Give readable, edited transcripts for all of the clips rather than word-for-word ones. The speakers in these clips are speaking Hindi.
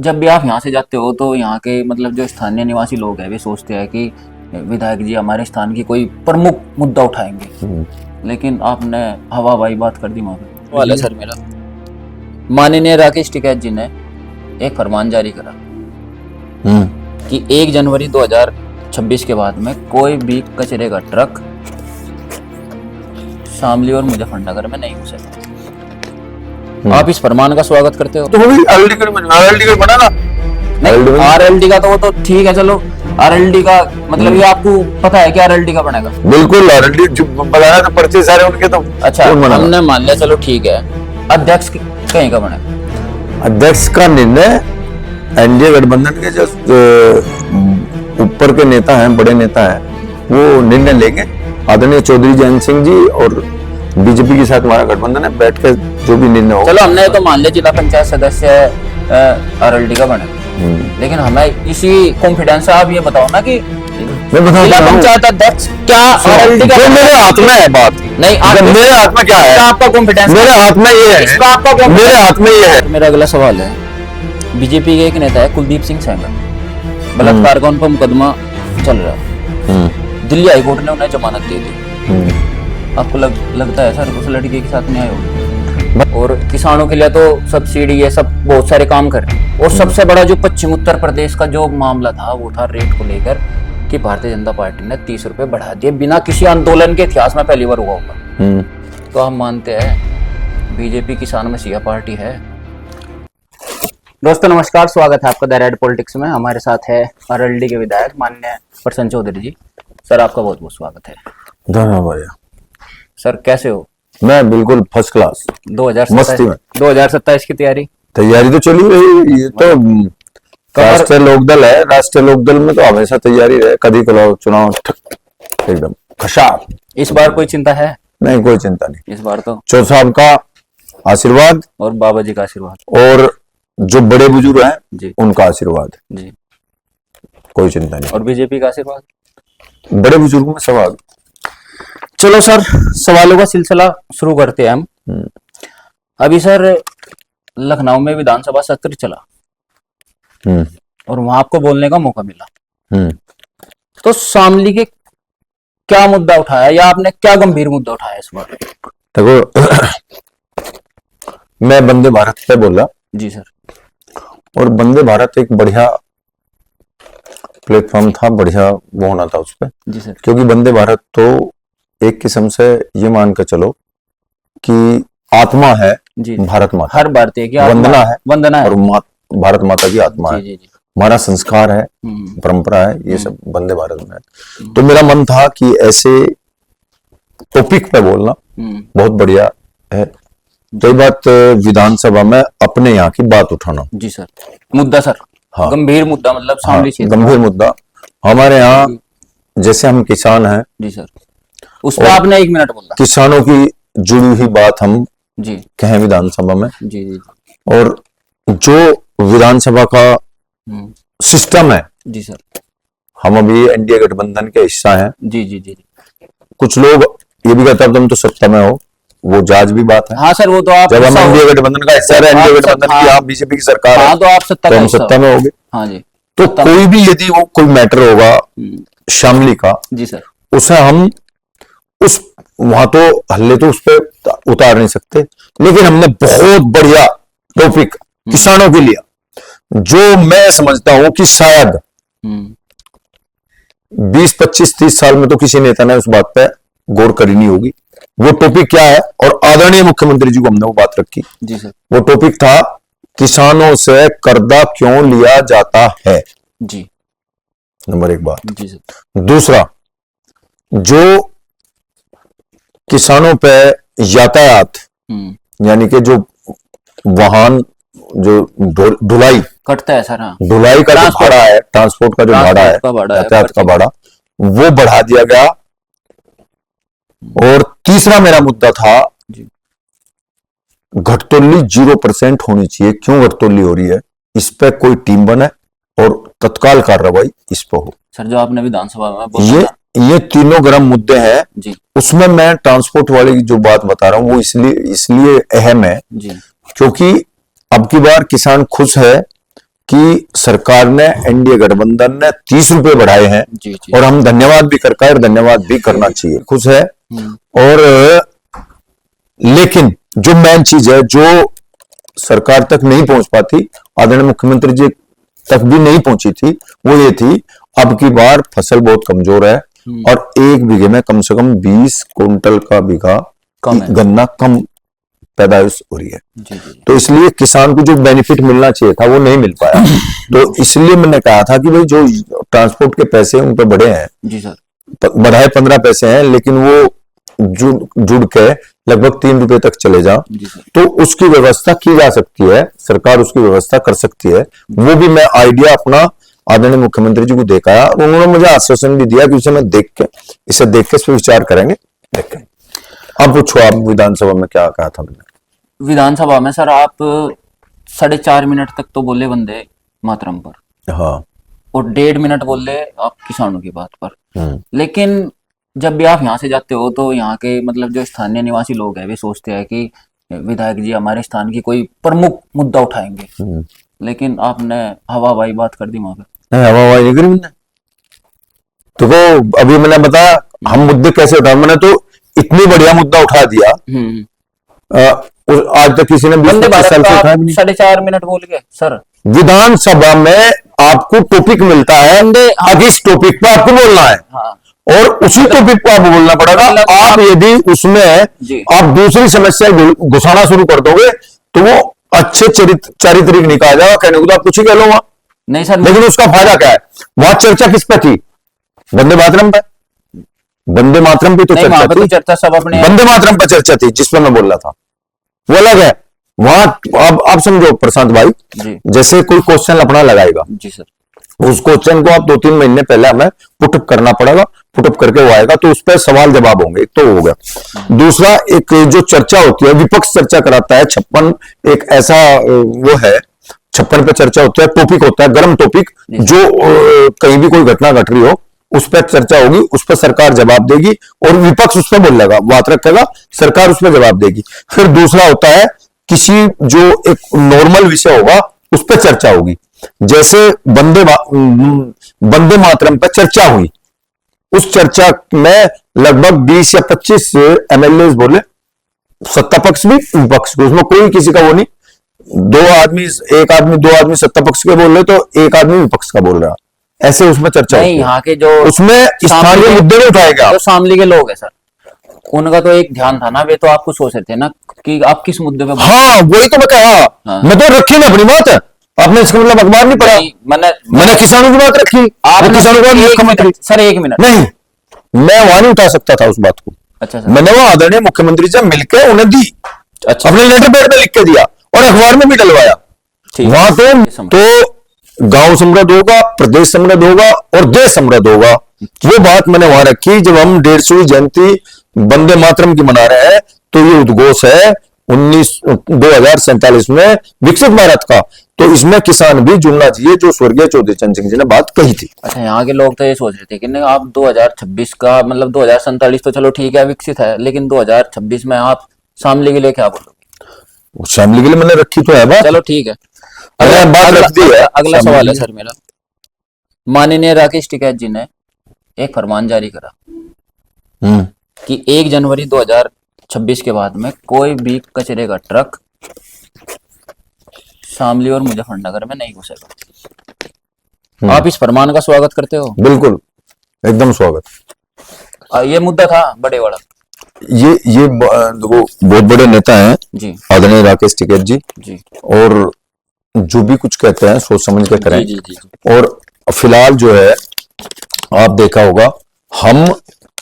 जब भी आप यहाँ से जाते हो तो यहाँ के मतलब जो स्थानीय निवासी लोग हैं वे सोचते हैं कि विधायक जी हमारे स्थान की कोई प्रमुख मुद्दा उठाएंगे, लेकिन आपने हवाबाई बात कर दी। वाला सर मेरा माननीय राकेश टिकैत जी ने एक फरमान जारी करा कि 1 जनवरी 2026 के बाद में कोई भी कचरे का ट्रक शामली और मुजफ्फरनगर में नहीं घुसेगा। आप इस फरमान का स्वागत करते हो? तो आरएलडी बना ना। नहीं, आरएलडी का तो वो तो ठीक है, चलो आरएलडी का मतलब ये आपको पता है कि आरएलडी का बनेगा? बिल्कुल, आरएलडी बनाया तो पर्चे सारे उनके तो। अच्छा, हमने मान लिया, चलो ठीक है, अध्यक्ष कहीं का बनेगा? अध्यक्ष का निर्णय एनडीए गठबंधन के जो ऊपर के नेता हैं, बड़े नेता हैं, वो निर्णय लेंगे। आदरणीय चौधरी जयंत सिंह जी और बीजेपी के साथ हमारा गठबंधन है, बैठ के जो भी निर्णय होगा। चलो हमने तो मान लिया जिला पंचायत सदस्य आरएलडी का बने, लेकिन हमें इसी कॉन्फिडेंस से आप ये बताओ ना कि जिला पंचायत अध्यक्ष क्या आरएलडी का? मेरे हाथ में है बात नहीं, मेरे हाथ में क्या है? आपका कॉन्फिडेंस मेरे हाथ में ये है, इसका आपका मेरे हाथ में ये है। मेरा अगला सवाल है, बीजेपी के एक नेता है कुलदीप सिंह सेंगर, बलात्कार का उन पर मुकदमा चल रहा है, दिल्ली हाईकोर्ट ने उन्हें जमानत दे दी। आपको लगता है सर उस लड़के के साथ न्याय होगा? और किसानों के लिए तो सब्सिडी ये सब बहुत सारे काम कर रहे हैं। और सबसे बड़ा जो पश्चिम उत्तर प्रदेश का जो मामला था वो था रेट को लेकर कि भारतीय जनता पार्टी ने 30 रुपए बढ़ा दिए, बिना किसी आंदोलन के इतिहास में पहली बार हुआ होगा। तो हम मानते हैं बीजेपी किसान मसीहा पार्टी है। दोस्तों नमस्कार, स्वागत है आपका द रेड पॉलिटिक्स में। हमारे साथ है आरएलडी के विधायक माननीय प्रसन्न चौधरी जी। सर आपका बहुत बहुत स्वागत है। धन्यवाद भैया। सर कैसे हो? मैं बिल्कुल फर्स्ट क्लास, मस्ती में। 2027 की तैयारी तो चली रही। ये तो राष्ट्रीय लोकदल है, राष्ट्रीय लोकदल में तो हमेशा तैयारी रहे, कभी चुनाव एकदम खशाल। इस बार कोई चिंता है? नहीं, कोई चिंता नहीं। इस बार तो चौथ साहब का आशीर्वाद और बाबा जी का आशीर्वाद और जो बड़े बुजुर्ग हैं जी उनका आशीर्वाद जी, कोई चिंता नहीं। और बीजेपी का आशीर्वाद, बड़े बुजुर्गों में सवाल। चलो सर, सवालों का सिलसिला शुरू करते हैं हम। अभी सर लखनऊ में विधानसभा सत्र चला और वहां आपको बोलने का मौका मिला, तो शामली के क्या मुद्दा उठाया या आपने क्या गंभीर मुद्दा उठाया इस बार? देखो, मैं वंदे भारत पे बोला जी सर, और वंदे भारत एक बढ़िया प्लेटफॉर्म था, बढ़िया वो होना था उस पर जी सर, क्योंकि वंदे भारत तो एक किस्म से ये मान कर चलो कि आत्मा है जी, भारत माता, हर भारतीय की वंदना है और भारत माता की आत्मा है, हमारा संस्कार है, परंपरा है, ये सब वंदे भारत में है। तो मेरा मन था कि ऐसे टॉपिक पे बोलना बहुत बढ़िया है। तो बात विधानसभा में अपने यहाँ की बात उठाना। जी सर, मुद्दा सर, हाँ, गंभीर मुद्दा, मतलब शामली क्षेत्र गंभीर मुद्दा। हमारे यहाँ जैसे हम किसान हैं जी सर, उस पर आपने 1 मिनट बोला, किसानों की जुड़ी हुई बात हम जी कहें विधानसभा में जी जी, और जो विधानसभा का सिस्टम है जी सर, हम अभी एनडीए गठबंधन के हिस्सा हैं जी जी जी, कुछ लोग ये भी कहते हैं तुम तो सत्ता में हो, वो जायज भी बात है। हाँ सर, वो तो आप जब हम एनडीए गठबंधन का हिस्सा है, एनडीए गठबंधन की आप बीजेपी की सरकार है, तो आप तो हम सत्ता में होंगे। हाँ जी, तो कोई भी यदि वो कोई मैटर होगा शामली का जी सर, उसे हम उस वहां तो हल्ले तो उस पर उतार नहीं सकते, लेकिन हमने बहुत बढ़िया टॉपिक किसानों के लिए जो मैं समझता हूं कि शायद 20, 25, 30 साल में तो किसी नेता ने उस बात पे गौर करी नहीं होगी। वो टॉपिक क्या है, और आदरणीय मुख्यमंत्री जी को हमने वो बात रखी जी सर, वो टॉपिक था किसानों से कर्जा क्यों लिया जाता है जी, नंबर 1 बात जी सर। दूसरा, जो किसानों पे यातायात यानी कि जो वाहन जो ढुलाई कटता है सर, हाँ, ढुलाई का जो भाड़ा है, ट्रांसपोर्ट का जो भाड़ा है, यातायात का भाड़ा, वो बढ़ा दिया गया। और तीसरा मेरा मुद्दा था घटतौली 0% होनी चाहिए। क्यों घटतौली हो रही है, इस पे कोई टीम बने और तत्काल कार्रवाई इस पे हो। सर जो आपने विधानसभा में बोला ये तीनों गर्म मुद्दे हैं जी, उसमें मैं ट्रांसपोर्ट वाले की जो बात बता रहा हूं वो इसलिए अहम है जी, क्योंकि अब की बार किसान खुश है कि सरकार ने, एनडीए गठबंधन ने 30 रुपए बढ़ाए हैं जी जी। और हम धन्यवाद भी करते हैं और धन्यवाद भी करना चाहिए, खुश है। और लेकिन जो मेन चीज है जो सरकार तक नहीं पहुंच पाती, आदरणीय मुख्यमंत्री जी तक भी नहीं पहुंची थी, वो ये थी अब की बार फसल बहुत कमजोर है और एक बीघे में कम से कम 20 कुंटल का बीघा गन्ना कम पैदाइश हो रही है। जी जी। तो इसलिए किसान को जो बेनिफिट मिलना चाहिए था वो नहीं मिल पाया। तो इसलिए मैंने कहा था कि भाई जो ट्रांसपोर्ट के पैसे उन पर बढ़े हैं जी सर, बढ़ाए 15 पैसे हैं, लेकिन वो जुड़ के लगभग 3 रुपए तक चले जा, तो उसकी व्यवस्था की जा सकती है, सरकार उसकी व्यवस्था कर सकती है। वो भी मैं आइडिया अपना आदरणीय मुख्यमंत्री जी को देखा और उन्होंने मुझे आश्वासन भी दिया कि इसे मैं देख के इस पर विचार करेंगे। देखें, अब पूछो आप विधानसभा में क्या कहा था मैंने? विधानसभा में सर आप 4.5 मिनट तक तो बोले वंदे मातरम पर, हाँ, और 1.5 मिनट बोले आप किसानों की बात पर। लेकिन जब भी आप यहाँ से जाते हो तो यहाँ के मतलब जो स्थानीय निवासी लोग हैं वे सोचते हैं कि विधायक जी हमारे स्थान की कोई प्रमुख मुद्दा उठाएंगे, लेकिन आपने हवाबाई बात कर दी वहां पे। हवाबाई नहीं करी मैंने। तो वो अभी मैंने बताया हम मुद्दे कैसे उठा, मैंने तो इतनी बढ़िया मुद्दा उठा दिया आज तक किसी ने 20-25 साल से उठाया नहीं। 4.5 मिनट बोल गए सर। विधानसभा में आपको टॉपिक मिलता है, अब इस टॉपिक पर आपको बोलना है और उसी टॉपिक पर आपको बोलना पड़ेगा। आप यदि उसमें आप दूसरी समस्या घुसाना शुरू कर दोगे तो वो अच्छे चारित्रिक नहीं कहा जाएगा, कहने को तो आप कुछ ही कह लो वहां, नहीं सर। लेकिन उसका फायदा क्या है? वहां चर्चा किस पे थी? वंदे मातरम पे। वंदे मातरम पे तो चर्चा थी, चर्चा सब अपने वंदे मातरम पर चर्चा थी जिस पर मैं बोल रहा था, वो अलग है। वहां अब आप समझो प्रशांत भाई, जैसे कोई क्वेश्चन अपना लगाएगा जी सर, उस क्वेश्चन को आप 2-3 महीने पहले हमें पुटअप करना पड़ेगा, पुटअप करके वो आएगा तो उस पर सवाल जवाब होंगे, एक तो हो गया। दूसरा, एक जो चर्चा होती है विपक्ष चर्चा कराता है, 56 एक ऐसा वो है, 56 पे चर्चा होता है, टॉपिक होता है, गर्म टॉपिक, जो कहीं भी कोई घटना घट रही हो उस पर चर्चा होगी, उस पर सरकार जवाब देगी और विपक्ष उस पर बोलेगा, बात रखेगा, सरकार उस पर जवाब देगी। फिर दूसरा होता है किसी जो एक नॉर्मल विषय होगा उस पर चर्चा होगी, जैसे वंदे मातरम पर चर्चा हुई, उस चर्चा में लगभग 20 या 25 एमएलए बोले, सत्ता पक्ष भी विपक्ष भी, उसमें कोई किसी का वो नहीं, दो आदमी सत्ता पक्ष के बोल रहे तो एक आदमी विपक्ष का बोल रहा, ऐसे उसमें चर्चा नहीं। यहाँ के जो उसमें स्थानीय मुद्दे नहीं उठाएगा, जो शामली के लोग हैं सर, उनका तो एक ध्यान था ना, वे तो आपको सोच रहे थे ना कि आप किस मुद्दे पे। हाँ, वही तो मैं कहा, मैं तो रखी ना अपनी बात, आपने इसका मतलब अखबार नहीं पढ़ा, मैंने किसानों की बात रखी, आपने किसानों का मुख्यमंत्री सर 1 मिनट नहीं, मैं वहां नहीं उठा सकता था उस बात को। अच्छा सर, मैंने वो आदरणीय मुख्यमंत्री से मिलकर उन्हें दी, अच्छा, अपने लेटर पैड में लिख के दिया और अखबार में भी डलवाया। वहां तो गांव समृद्ध होगा, प्रदेश समृद्ध होगा और देश समृद्ध होगा, वो बात मैंने वहां रखी। जब हम 150वीं जयंती वंदे मातरम की मना रहे हैं तो ये उद्घोष है 2047 में विकसित भारत का, तो इसमें किसान भी जुड़ना चाहिए, जो स्वर्गीय चौधरी चरण सिंह जी ने बात कही थी। अच्छा, यहाँ के लोग तो ये सोच रहे थे कि नहीं आप 2026 का मतलब 2047 तो चलो ठीक है विकसित है, लेकिन 2026 में आप शामली के लिए क्या बोलोगे? शामली के लिए मैंने रखी तो है बात, चलो ठीक है। अगला सवाल है सर मेरा, माननीय राकेश टिकैत जी ने एक फरमान जारी करा कि 1 जनवरी 2026 के बाद में कोई भी कचरे का ट्रक शामली और मुजफ्फरनगर में नहीं घुसेगा। आप इस फरमान का स्वागत करते हो? बिल्कुल, एकदम स्वागत। ये मुद्दा था बड़े बड़ा, ये देखो बहुत बड़े नेता हैं जी, आदरणीय राकेश टिकैत जी जी, और जो भी कुछ कहते हैं सोच समझ के करें। जी, जी, जी। और फिलहाल जो है आप देखा होगा, हम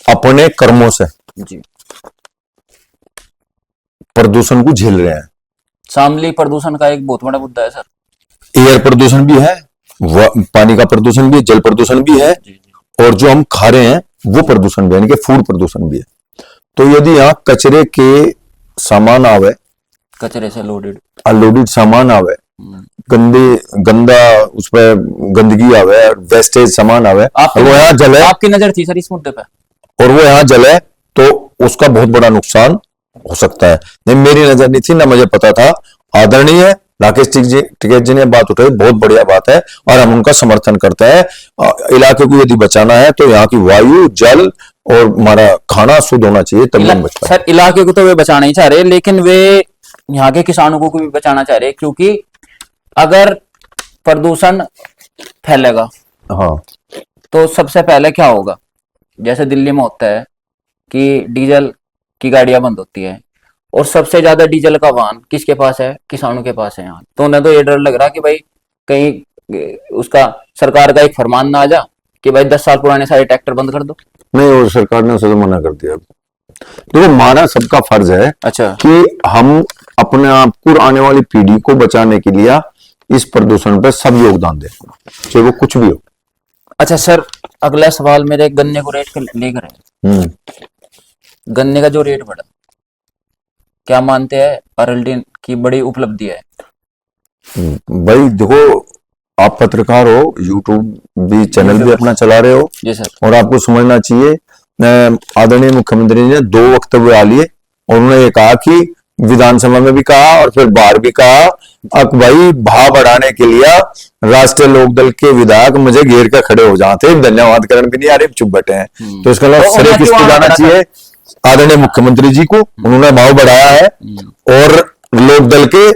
अपने कर्मों से जी प्रदूषण को झेल रहे हैं। शामली प्रदूषण का एक बहुत बड़ा मुद्दा है सर। एयर प्रदूषण भी है, पानी का प्रदूषण भी है, जल प्रदूषण भी है, जी, जी। और जो हम खा रहे हैं वो प्रदूषण भी है, यानी कि फूड प्रदूषण भी है। तो यदि यहाँ कचरे के सामान आवे, कचरे से लोडेड सामान आवे, गंदा उस पर गंदगी आवे, वेस्टेज सामान आवे, वो यहाँ जले, आपकी नजर थी सर इस मुद्दे पे, और वो यहाँ जले तो उसका बहुत बड़ा नुकसान हो सकता है। नहीं, मेरी नजर नहीं थी, ना मुझे पता था। आदरणीय राकेश टिकैत जी ने बात उठाई, बहुत बढ़िया बात है और हम उनका समर्थन करते हैं। इलाके को यदि बचाना है तो यहाँ की वायु, जल और हमारा खाना शुद्ध होना चाहिए, तभी हम बच पाएंगे। सर इलाके को तो वे बचाना ही चाह रहे, लेकिन वे यहाँ के किसानों को भी बचाना चाह रहे, क्योंकि अगर प्रदूषण फैलेगा हाँ तो सबसे पहले क्या होगा, जैसे दिल्ली में होता है कि डीजल की गाड़ियां बंद होती है और सबसे ज्यादा डीजल का वाहन किसके पास है, किसानों के पास है यहाँ। तो उन्हें तो ये डर लग रहा कि भाई कहीं उसका सरकार का एक फरमान ना आ जा कि भाई 10 साल पुराने सारे ट्रैक्टर बंद कर दो। नहीं, और सरकार ने उसे तो मना कर दिया। देखो, हमारा सबका फर्ज है अच्छा कि हम अपने आप को, आने वाली पीढ़ी को बचाने के लिए इस प्रदूषण पर सब योगदान दें, चाहे वो कुछ भी हो। अच्छा सर, अगला सवाल मेरे गन्ने को रेट लेकर है। गन्ने का जो रेट बढ़ा, क्या मानते हैं आरएलडी की बड़ी उपलब्धि है? भाई देखो, आप पत्रकार हो, यूट्यूब भी चैनल भी अपना चला रहे हो जी सर, और आपको समझना चाहिए, आदरणीय मुख्यमंत्री ने 2 वक्तव्य आ लिए और उन्होंने ये कहा कि विधानसभा में भी कहा और फिर बाहर भी कहा, अब भाई भाव बढ़ाने के लिए राष्ट्रीय लोकदल के विधायक मुझे घेर कर खड़े हो जाते, धन्यवाद करण भी नहीं आ रहे, चुप बैठे हैं। तो इसका मतलब श्रेय किसको जाना चाहिए? आदरणीय मुख्यमंत्री जी को, उन्होंने भाव बढ़ाया है और लोकदल के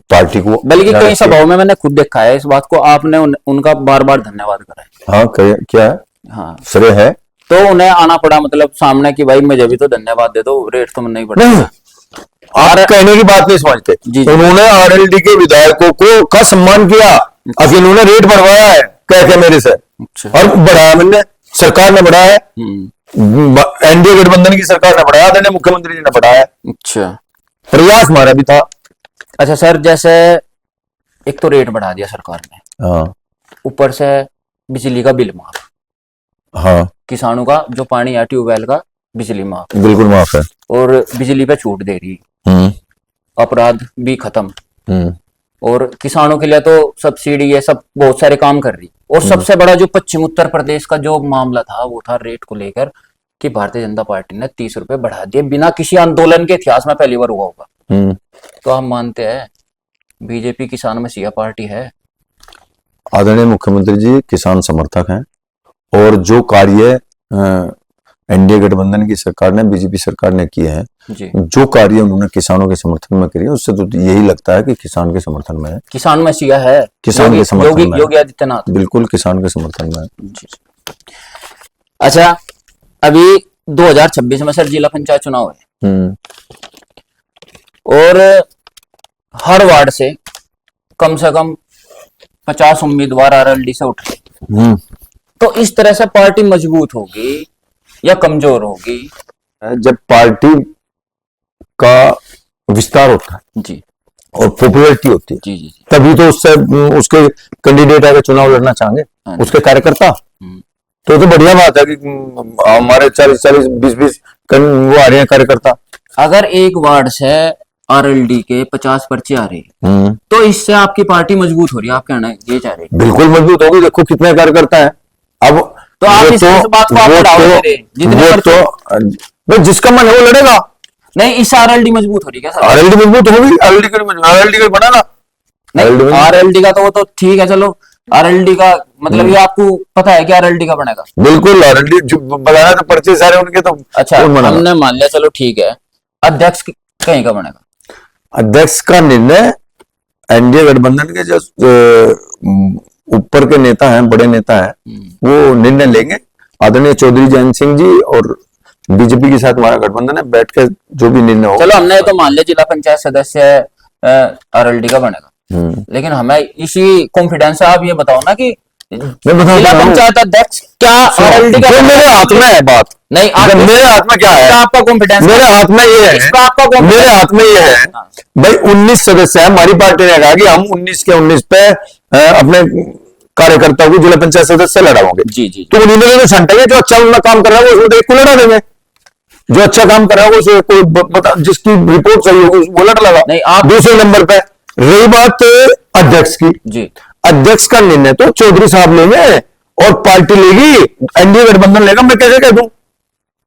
पार्टी को। बल्कि कई सभाओं में मैंने खुद देखा है इस बात को, आपने उनका बार बार धन्यवाद करा है। हाँ, क्या है? हाँ, श्रेय है। तो उन्हें आना पड़ा मतलब सामने कि भाई मुझे भी तो धन्यवाद दे दो, रेट तो नहीं बढ़ा। आप कहने की बात नहीं समझते। उन्होंने आरएलडी के विधायकों को का सम्मान किया, अभी उन्होंने रेट बढ़वाया है कह के मेरे से। अच्छा। और बढ़ाया मैंने, सरकार ने बढ़ाया है, एनडीए गठबंधन की सरकार ने बढ़ाया, आदरणीय मुख्यमंत्री जी ने बढ़ाया। अच्छा, प्रयास हमारा भी था। अच्छा सर, जैसे एक तो रेट बढ़ा दिया सरकार ने, हाँ, ऊपर से बिजली का बिल माफ, हाँ, किसानों का जो पानी है ट्यूबवेल का बिजली माफ, बिल्कुल माफ है, और बिजली पे छूट दे रही, अपराध भी खत्म, और किसानों के लिए तो सब्सिडी ये सब बहुत सारे काम कर रही। और सबसे बड़ा जो पश्चिम उत्तर प्रदेश का जो मामला था वो था रेट को लेकर कि भारतीय जनता पार्टी ने 30 रुपए बढ़ा दिए, बिना किसी आंदोलन के इतिहास में पहली बार हुआ होगा। तो हम मानते हैं बीजेपी किसान मसीहा पार्टी है। आदरणीय मुख्यमंत्री जी किसान समर्थक हैं और जो कार्य एनडीए गठबंधन की सरकार ने, बीजेपी सरकार ने किए हैं, जो कार्य उन्होंने किसानों के समर्थन में किए, उससे तो यही लगता है कि किसान के समर्थन में है, किसान मसीहा है, किसान के समर्थन में, योगी आदित्यनाथ बिल्कुल किसान के समर्थन में है। अच्छा, अभी 2026 में सर जिला पंचायत चुनाव है और हर वार्ड से कम 50 उम्मीदवार आरएलडी से उठ रहे। तो इस तरह से पार्टी मजबूत होगी या कमजोर होगी? जब पार्टी का विस्तार होता है जी और पॉपुलैरिटी होती है जी, तभी तो उससे उसके कैंडिडेट आगे चुनाव लड़ना चाहेंगे, उसके कार्यकर्ता। तो बढ़िया बात है कि हमारे 40-40, 20-20 वो आ रहे हैं कार्यकर्ता। अगर एक वार्ड से आरएलडी के 50 पर्चे आ रहे तो इससे आपकी पार्टी मजबूत हो रही है, आप कहना ये चाह रहे? बिल्कुल मजबूत होगी, देखो कितने कार्यकर्ता है। अब तो आप इस बात को आप तो जिसका मन है वो लड़ेगा। नहीं, इस आरएलडी मजबूत हो रही है क्या? आरएलडी मजबूत होगी, आरएलडी का बना ना, आरएलडी का तो वो तो ठीक है, चलो आरएलडी का मतलब ये आपको पता है कि आरएलडी का बनेगा? बिल्कुल, आरएलडी बनाना तो पर्चे सारे उनके तो। अच्छा, हमने मान लिया, चलो ठीक है, अध्यक्ष कहीं का बनेगा? अध्यक्ष का निर्णय एनडीए गठबंधन के जो ऊपर के नेता हैं, बड़े नेता हैं, वो निर्णय लेंगे। आदरणीय चौधरी जयंत सिंह जी और बीजेपी के साथ हमारा गठबंधन है, बैठ कर जो भी निर्णय होगा। चलो हमने तो मान लिया जिला पंचायत सदस्य आरएलडी का बनेगा, लेकिन हमें इसी कॉन्फिडेंस से आप ये बताओ ना कि जिला पंचायत अध्यक्ष क्या आरएलडी का? मेरे हाथ में है बात। नहीं, मेरे हाथ में क्या है? आपका कॉन्फिडेंस मेरे हाथ में ये है, मेरे हाथ में ये है भाई, 19 सदस्य है, हमारी पार्टी ने कहा कि हम 19 के 19 पे अपने कार्यकर्ताओं को जिला पंचायत सदस्य लड़ाओगे जी। तो उन्होंने तो छंटेंगे, जो अच्छा उनका काम कर रहा है वो एक को लड़ा देंगे, जो अच्छा काम कर रहा है वो कोई बता, जिसकी रिपोर्ट सही होगी वो लड़ लगा। नहीं, आप दूसरे नंबर पे रही बात अध्यक्ष की जी, अध्यक्ष का निर्णय तो चौधरी साहब लेंगे और पार्टी लेगी, एनडीए गठबंधन लेगा, मैं कैसे कह दूं?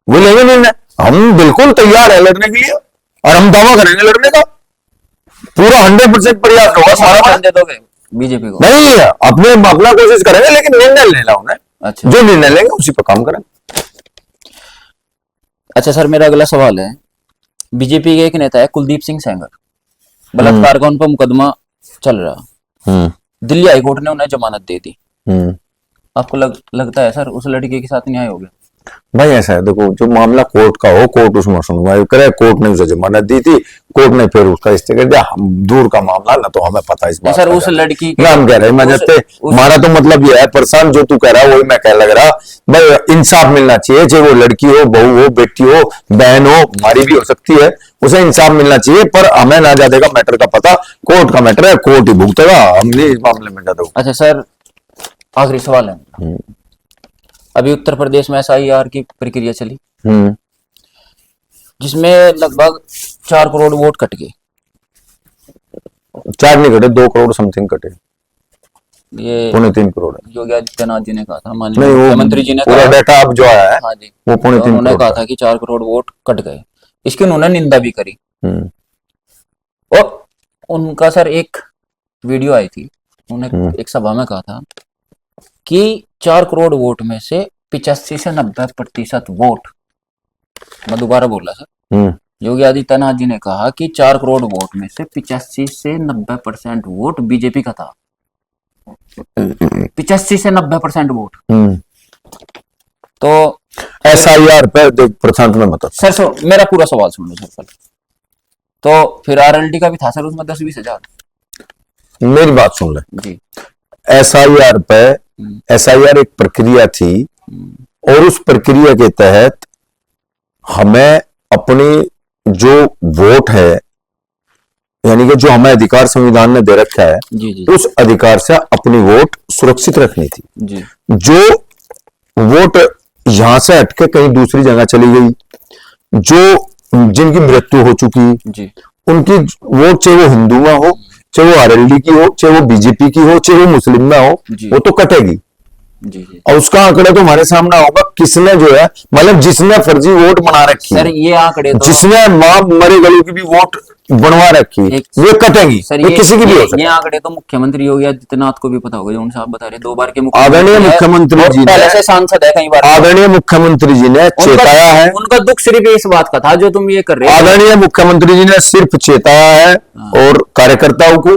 वो लेंगे निर्णय। हम बिल्कुल तैयार है लड़ने के लिए और हम दावा करेंगे लड़ने का। पूरा 100% प्रयास होगा हमारा। दे दोगे बीजेपी को? नहीं, अपने अपना कोशिश करेंगे, लेकिन निर्णय लेना उन्हें। अच्छा, जो निर्णय लेंगे उसी पर काम करेंगे। अच्छा सर, मेरा अगला सवाल है, बीजेपी के एक नेता है कुलदीप सिंह सेंगर, बलात्कार का उन पर मुकदमा चल रहा, दिल्ली हाईकोर्ट ने उन्हें जमानत दे दी। आपको लगता है सर उस लड़के के साथ न्याय हो गया? भाई ऐसा है, देखो, जो मामला कोर्ट का हो, कोर्ट उसमें सुनवाई करे। कोर्ट ने उसे जमानत दी थी, कोर्ट ने फिर उसका स्टे कर दिया। हम दूर का मामला ना, तो हमें पता इस बात सर का उस लड़की ना हम कह रहे हैं मजते। हमारा तो मतलब ये है प्रशांत, जो तू कह रहा है वही मैं कह लग रहा। भाई इंसाफ मिलना चाहिए, चाहे वो लड़की हो, बहू हो, बेटी हो, बहन हो, हमारी भी हो सकती है, उसे इंसाफ मिलना चाहिए। पर हमें ना ज्यादा का मैटर का पता, कोर्ट का मैटर है, कोर्ट ही भुगतेगा, हम नहीं इस मामले में ज्यादा। अच्छा सर, आखिरी सवाल है, अभी उत्तर प्रदेश में SIR की प्रक्रिया चली, जिसमें लगभग 4 करोड़ वोट कट गए। 4 नहीं कटे, 2 करोड़ समथिंग कटे, ये 3.25 करोड़ है। योगी आदित्यनाथ जी ने कहा था, नहीं, वो मुख्यमंत्री जी ने पूरा डाटा अब जो आया है, हाँ जी, वो 3.25 करोड़ उन्होंने कहा था कि 4 करोड़ वोट कट गए। इसकी उन्होंने निंदा भी करी। और उनका सर एक वीडियो आई थी, उन्होंने एक सभा में कहा था कि 4 करोड़ वोट में से 85 से 90% वोट, मैं दोबारा बोला सर, योगी आदित्यनाथ जी ने कहा कि 4 करोड़ वोट में से 85 से 90% वोट बीजेपी का था। 85 से 90% वोट। तो SIR पे प्रशांत में मत सर, मेरा पूरा सवाल सुन लो सर। तो फिर RLD का भी था सर, उसमें 10-20 हजार। मेरी बात सुन ले जी। SIR पे, SIR एक प्रक्रिया थी, और उस प्रक्रिया के तहत हमें अपनी जो वोट है, यानी कि जो हमें अधिकार संविधान ने दे रखा है, जी। उस अधिकार से अपनी वोट सुरक्षित रखनी थी जी। जो वोट यहां से हटके कहीं दूसरी जगह चली गई, जो जिनकी मृत्यु हो चुकी जी, उनकी वोट, चाहे वो हिंदू में हो, चाहे वो RLD की हो, चाहे वो बीजेपी की हो, चाहे वो मुस्लिम में हो, वो तो कटेगी। जी। और उसका आंकड़ा तो हमारे सामने होगा, किसने जो है, मतलब जिसने फर्जी वोट बना रखी सर, ये आंकड़े तो जिसने मां मरे गली की भी वोट बनवा रखी, वे कटेंगी। सर, ये किसी की भी हो सकती है। ये आंकड़े तो मुख्यमंत्री योगी आदित्यनाथ को भी पता होगा, जो उनसे आप बता रहे, 2 बार के आदरणीय मुख्यमंत्री जी ने, पहले से सांसद है, कई बार आदरणीय मुख्यमंत्री जी ने चेताया है। उनका दुख सिर्फ इस बात का था जो तुम ये कर रहे हो। आदरणीय मुख्यमंत्री जी ने सिर्फ चेताया है और कार्यकर्ताओं को,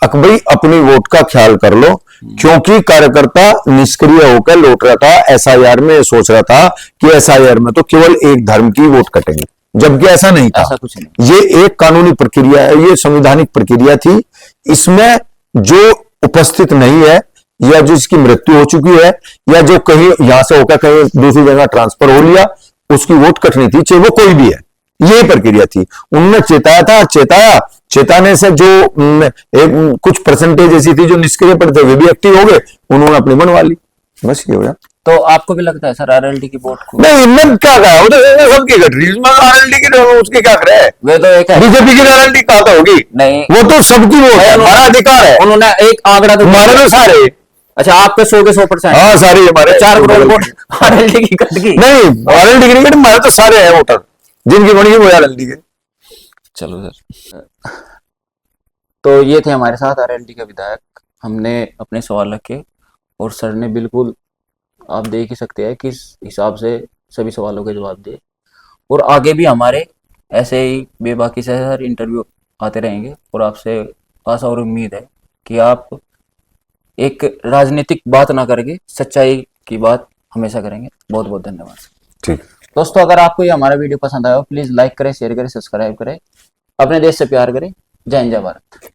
भाई अपनी वोट का ख्याल कर लो, क्योंकि कार्यकर्ता निष्क्रिय होकर लौट रहा था। SIR में सोच रहा था कि SIR में तो केवल एक धर्म की वोट कटेंगे, जबकि ऐसा नहीं था। ऐसा कुछ नहीं। ये एक कानूनी प्रक्रिया है, ये संवैधानिक प्रक्रिया थी। इसमें जो उपस्थित नहीं है, या जिसकी मृत्यु हो चुकी है, या जो कहीं यहां से होकर कहीं दूसरी जगह ट्रांसफर हो लिया, उसकी वोट कटनी थी, चाहे वो कोई भी है। यही प्रक्रिया थी। उन्होंने चेताया था, चेताने से जो एक कुछ परसेंटेज ऐसी थी जो निष्क्रिय पड़े थे, वे भी एक्टिव हो गए, उन्होंने अपनी बनवा ली, बस ये हो गया। तो आपको भी लगता है सर RLD की वोट को? नहीं, इनमें क्या कहा, वो तो सबकी घट रही है, उसमें RLD की उसकी क्या करे, वे तो एक बीजेपी की RLD कहा तो होगी नहीं, वो तो सबकी वोट है, हमारा अधिकार है। उन्होंने एक आंकड़ा तो हमारे तो सारे, अच्छा, आपके 100 के 100%, हाँ सारे हमारे 4 करोड़ वोट RLD की कट गई। नहीं, RLD की नहीं, हमारे तो सारे हैं वोटर, जिनकी बनी वो RLD के। चलो सर, तो ये थे हमारे साथ RLD के विधायक। हमने अपने सवाल रखे और सर ने बिल्कुल, आप देख ही सकते हैं किस हिसाब से सभी सवालों के जवाब दिए। और आगे भी हमारे ऐसे ही बेबाकी से सर इंटरव्यू आते रहेंगे, और आपसे आशा और उम्मीद है कि आप एक राजनीतिक बात ना करके सच्चाई की बात हमेशा करेंगे। बहुत बहुत धन्यवाद। ठीक दोस्तों, अगर आपको ये हमारा वीडियो पसंद आया हो, प्लीज लाइक करें, शेयर करें, सब्सक्राइब करें, अपने देश से प्यार करें। जय हिंद, जय भारत।